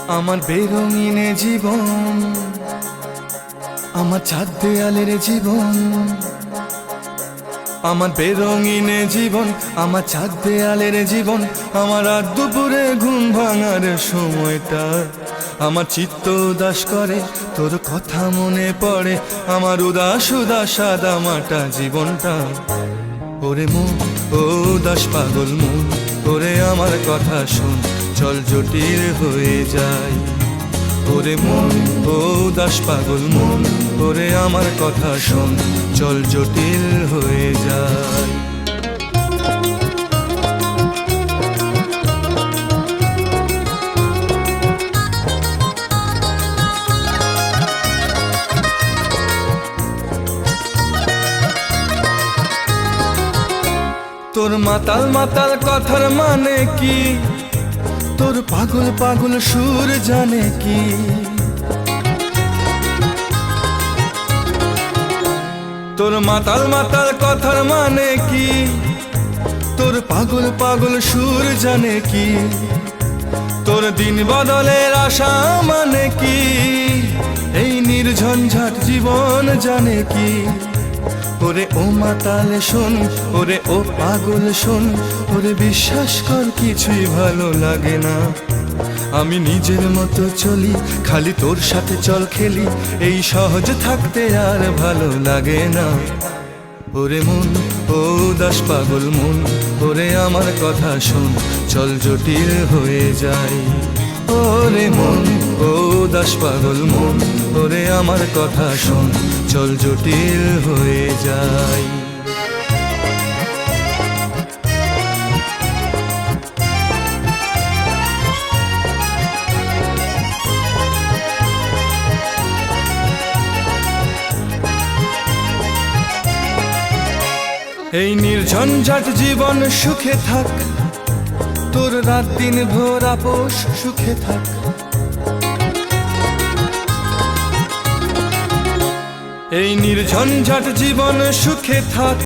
আমার বেরঙিনে জীবন, আমার ছাদ দেয়ালের জীবন। আমার বেরঙিনে জীবন, আমার ছাদ দেয়ালের জীবন। আমার রাত দুপুরে ঘুম ভাঙার সময়টা, আমার চিত্ত উদাস করে, তোর কথা মনে পড়ে। আমার উদাস উদাস সাদা মাটা জীবনটা। ওরে মন, ও উদাস পাগল মন, ওরে আমার কথা শোন, চল জটিল হয়ে যায়। ওরে মন, ও উদাস পাগল মন, ওরে আমার কথা শোন, চল জটিল হয়ে যায়। তোর মাতাল মাতাল কথার মানে কি? তোর পাগল পাগল সুর জানে কি? তোর মাতাল মাতাল কথার মানে কি? তোর পাগল পাগল সুর জানে কি? তোর দিন বদলের আশা মানে কি? এই নির্ঝঞ্ঝাট জীবন জানে কি? ওরে ও মাতাল শোন, ওরে ও পাগল শোন, ওরে বিশ্বাস কর কিছুই ভালো লাগে না। আমি নিজের মতো চলি, খালি তোর সাথে চল খেলি, এই সহজ থাকতে আর ভালো লাগে না। ওরে মন, ও উদাস পাগল মন, ওরে আমার কথা শোন, চল জটিল হয়ে যাই। ওরে মন, ও উদাস পাগল মন, ওরে আমার কথা শোন, চল জটিল হয়ে যাই। এই নির্ঝঞ্ঝাট জীবন সুখে থাক, তোর রাত দিন ভোর আপোষ সুখে থাক। এই নির্ঝঞ্ঝাট জীবন সুখে থাক।